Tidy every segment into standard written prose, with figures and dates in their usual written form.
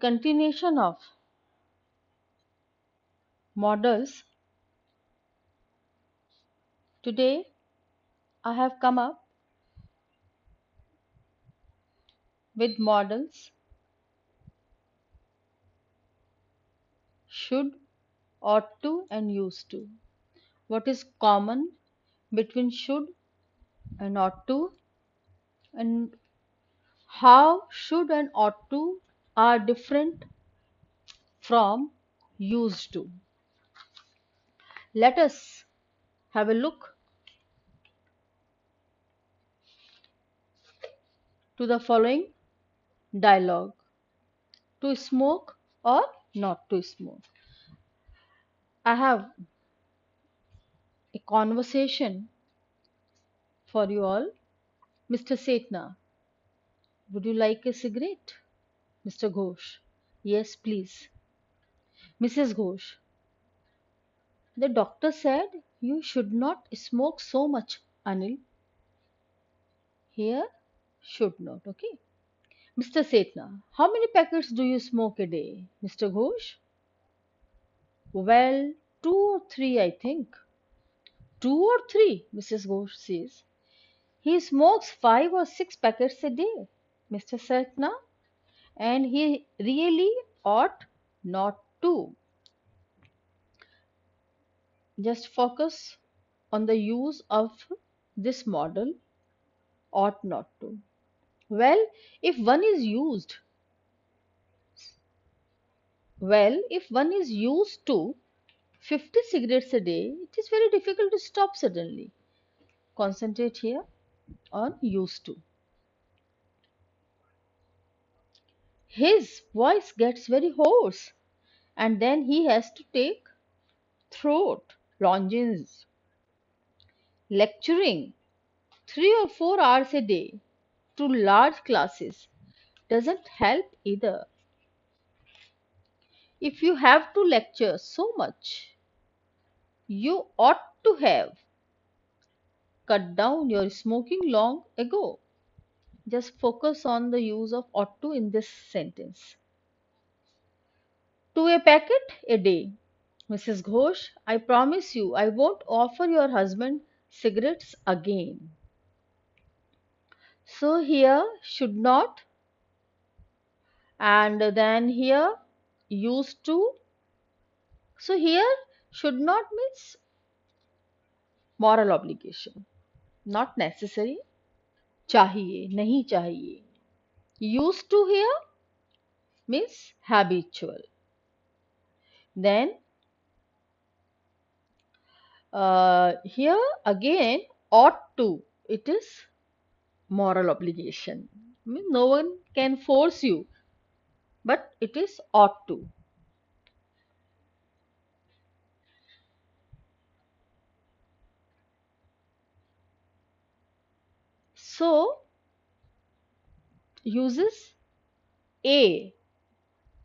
continuation of models, today I have come up with models should, ought to, and used to. What is common between should and ought to, and how should and ought to are different from used to. Let us have a look to the following dialogue: to smoke or not to smoke. I have a conversation for you all. Mr. Setna, would you like a cigarette? Mr. Ghosh, yes, please. Mrs. Ghosh, the doctor said you should not smoke so much, Anil. Here, should not, okay. Mr. Setna, how many packets do you smoke a day? Mr. Ghosh, well, two or three, I think. Two or three, Mrs. Ghosh says. He smokes 5 or 6 packets a day, Mr. Setna, and he really ought not to. Just focus on the use of this model, ought not to. Well, if one is used, if one is used to 50 cigarettes a day, it is very difficult to stop suddenly. Concentrate here on used to. His voice gets very hoarse and then he has to take throat lozenges. Lecturing 3 or 4 hours a day to large classes doesn't help either. If you have to lecture so much, you ought to have cut down your smoking long ago. Just focus on the use of ought to in this sentence. To a packet a day. Mrs. Ghosh, I promise you I won't offer your husband cigarettes again. So here should not, and then here used to. So here should not means moral obligation, not necessary. चाहिए, नहीं चाहिए. Used to here means habitual. Then here again ought to, it is moral obligation. Means no one can force you, but it is ought to. So uses A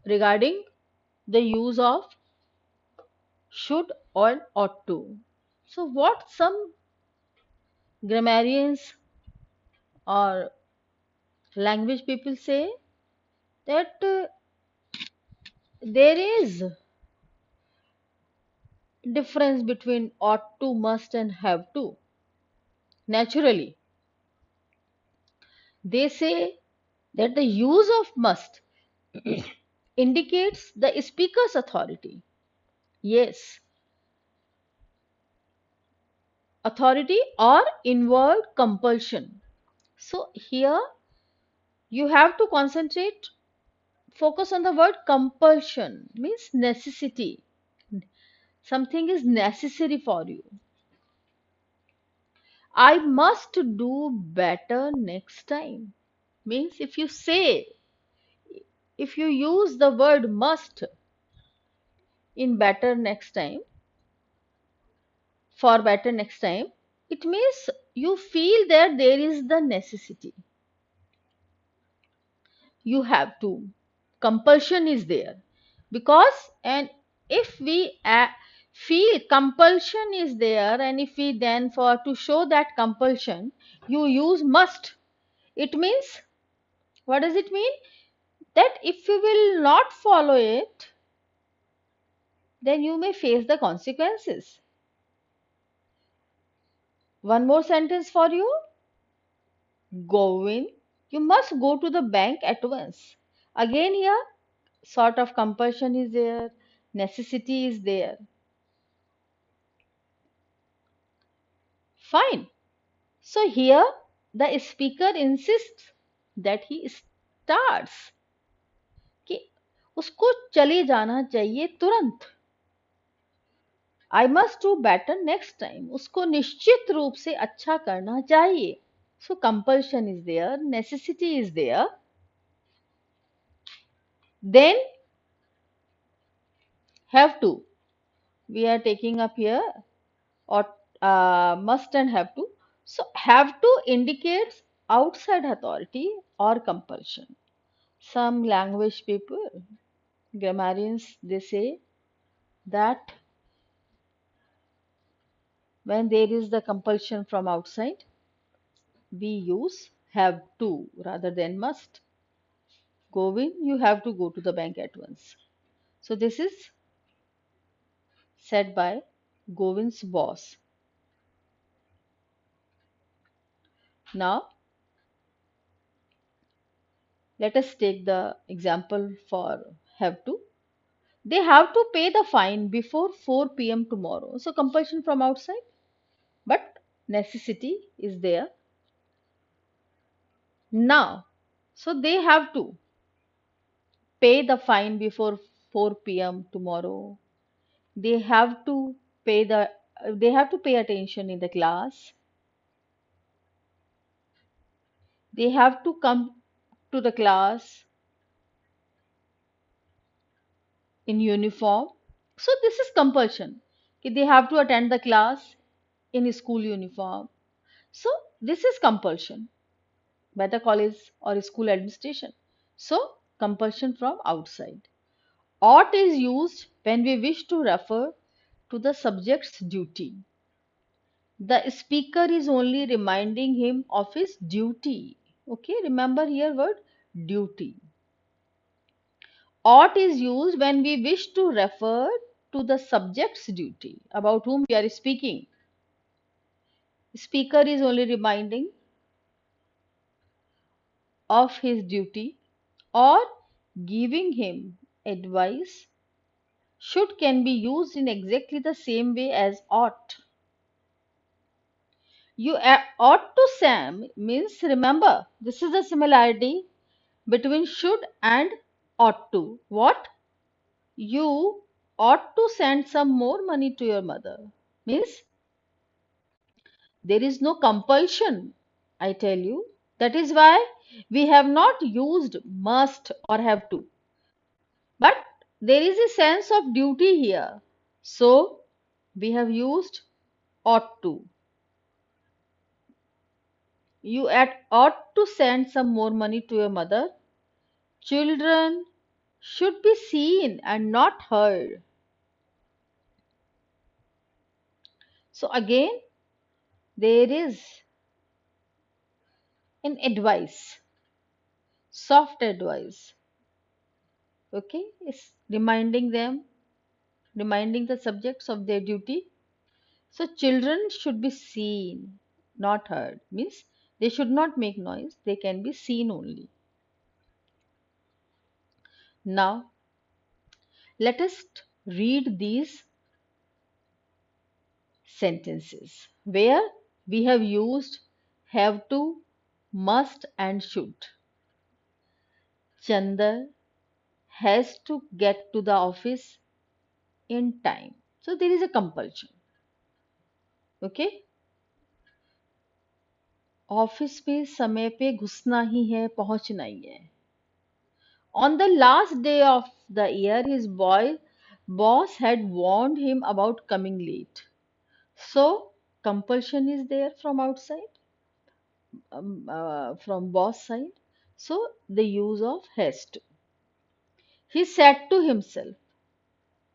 regarding the use of should or ought to. So what some grammarians or language people say, that there is difference between ought to, must, and have to. Naturally, they say that the use of must indicates the speaker's authority. Yes, authority or inward compulsion. So here you have to concentrate, focus on the word compulsion, means necessity. Something is necessary for you. I must do better next time. Means if you use the word must in better next time, for better next time, it means you feel that there is the necessity. You have to. Compulsion is there. Because, and if we feel compulsion is there, and if we then, for to show that compulsion, you use must, it means, what does it mean? that if you will not follow it, then you may face the consequences. One more sentence for you. Govin, you must go to the bank at once. Again, here, sort of compulsion is there, necessity is there. Fine. So here, the speaker insists that he starts कि उसको चले जाना चाहिए तुरंत. I must do better next time. उसको निश्चित रूप से अच्छा करना चाहिए. So compulsion is there, necessity is there. Then have to. We are taking up here or must and have to. So have to indicates outside authority or compulsion. Some language people, grammarians, they say that when there is the compulsion from outside, we use have to rather than must. Govin, you have to go to the bank at once. So this is said by Govin's boss. Now let us take the example for have to. They have to pay the fine before 4 p.m. tomorrow. So compulsion from outside, but necessity is there now. So they have to pay the fine before 4 p.m. tomorrow. They have to pay the they have to pay attention in the class. They have to come to the class in uniform. So this is compulsion. कि they have to attend the class in school uniform. So this is compulsion by the college or school administration. So compulsion from outside. Ought is used when we wish to refer to the subject's duty. The speaker is only reminding him of his duty. Okay, remember here word duty. Ought is used when we wish to refer to the subject's duty about whom we are speaking. Speaker is only reminding of his duty or giving him advice. Should can be used in exactly the same way as ought. You ought to Sam means remember this is the similarity between should and ought to. What? You ought to send some more money to your mother. Means there is no compulsion, I tell you. That is why we have not used must or have to. But there is a sense of duty here. So we have used ought to. Ought to send some more money to your mother. Children should be seen and not heard. So again, there is an advice, soft advice. Okay, it's reminding them, reminding the subjects of their duty. So children should be seen, not heard. Means they should not make noise, they can be seen only. Now, let us read these sentences where we have used have to, must, and should. Chandar has to get to the office in time. So there is a compulsion. Okay? Office में समय पे घुसना ही है, पहुंचना ही है. On the last day of the year, his boss had warned him about coming late. So compulsion is there from outside, from boss side. So the use of has to. He said to himself,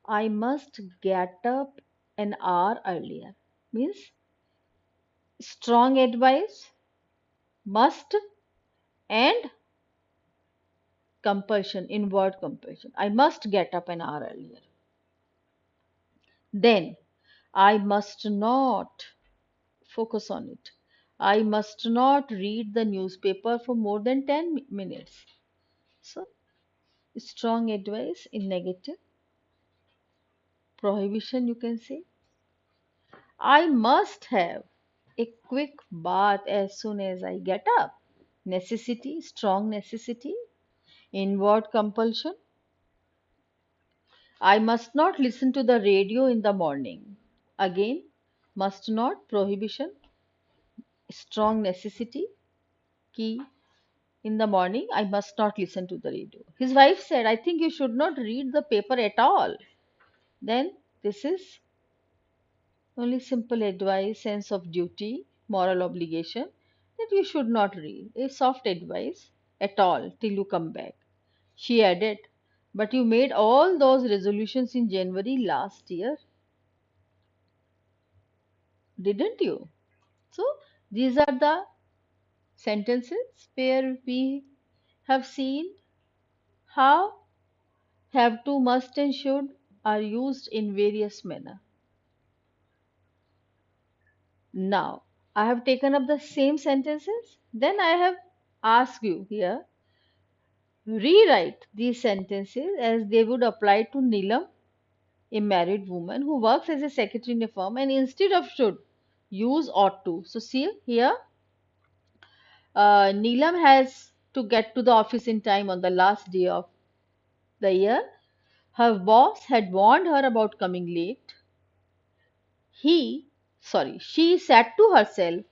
I must get up an hour earlier. Means strong advice, must, and compulsion, inward compulsion. I must get up an hour earlier. Then I must not focus on it. I must not read the newspaper for more than 10 minutes. So, strong advice in negative, prohibition, you can say. I must have a quick bath as soon as I get up. Necessity, strong necessity, inward compulsion. I must not listen to the radio in the morning. Again, must not, prohibition, strong necessity, key. In the morning, I must not listen to the radio. His wife said, I think you should not read the paper at all. Then, this is only simple advice, sense of duty, moral obligation that you should not read. A soft advice at all till you come back. She added, but you made all those resolutions in January last year, didn't you? So, these are the sentences where we have seen how have to, must, and should are used in various manner. Now, I have taken up the same sentences. Then I have asked you here, rewrite these sentences as they would apply to Neelam, a married woman who works as a secretary in a firm, and instead of should, use ought to. So, see here, Neelam has to get to the office in time on the last day of the year. Her boss had warned her about coming late. She said to herself,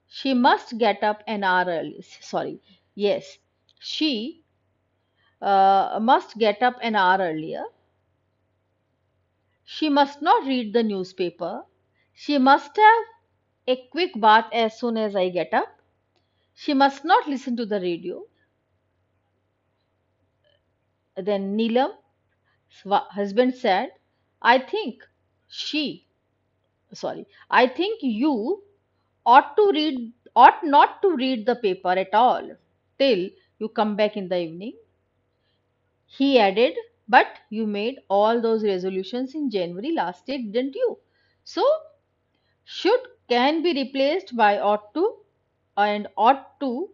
she must get up an hour early. Sorry, yes, she must get up an hour earlier. She must not read the newspaper. She must have a quick bath as soon as I get up. She must not listen to the radio. Then Neelam's husband said, I think she, I think you ought not to read the paper at all till you come back in the evening. He added, but you made all those resolutions in January last year, didn't you? So, should can be replaced by ought to, and ought to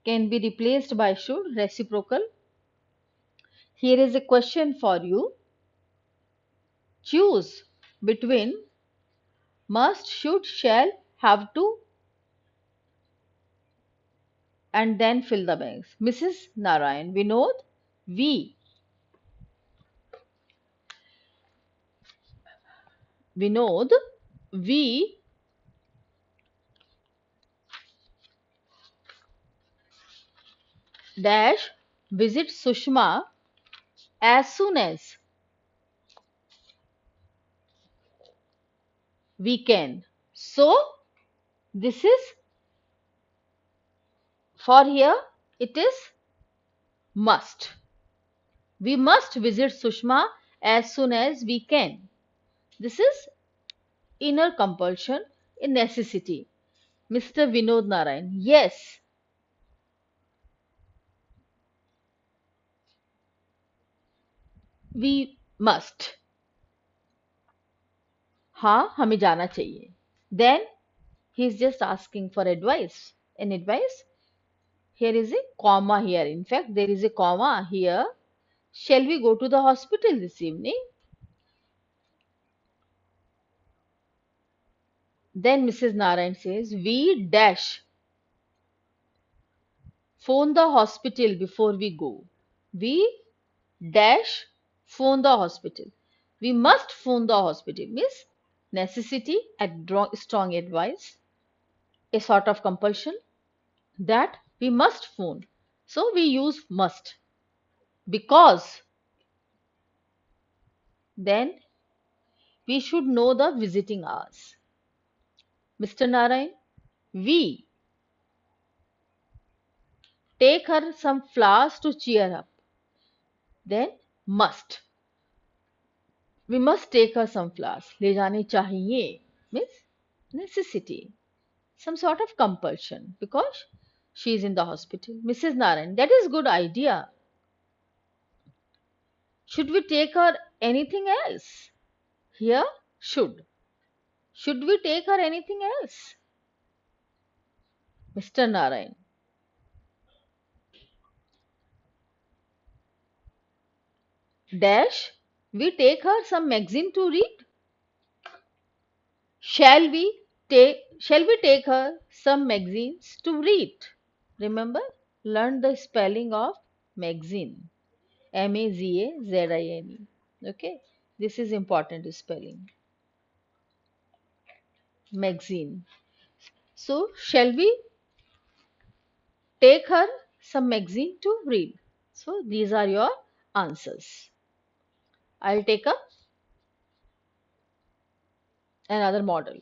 can be replaced by should, reciprocal. Here is a question for you. Choose between must, should, shall, have to, and then fill the blanks. Mrs. Narayan, Vinod, we, Vinod, we dash visit Sushma as soon as we can. So, this is for here, it is must. We must visit Sushma as soon as we can. This is inner compulsion, a necessity. Mr. Vinod Narayan, yes, we must. हाँ हमें जाना चाहिए. Then he is just asking for advice. An advice? Here is a comma here. In fact, there is a comma here. Shall we go to the hospital this evening? Then Mrs. Narayan says, we dash phone the hospital before we go. We dash phone the hospital. We must phone the hospital. Means necessity, strong advice, a sort of compulsion that we must phone. So we use must because then we should know the visiting hours. Mr. Narayan, we take her some flowers to cheer up. Then must. We must take her some flowers. ले जाने चाहिए means necessity. Some sort of compulsion because she is in the hospital. Mrs. Narayan, that is good idea. Should we take her anything else? Here, should. Should we take her anything else? Mr. Narayan. Dash, we take her some magazine to read? Shall we take her some magazines to read? Remember, learn the spelling of magazine. Magazine. Okay, this is important spelling. Magazine. So, shall we take her some magazine to read? So, these are your answers. I'll take up another model.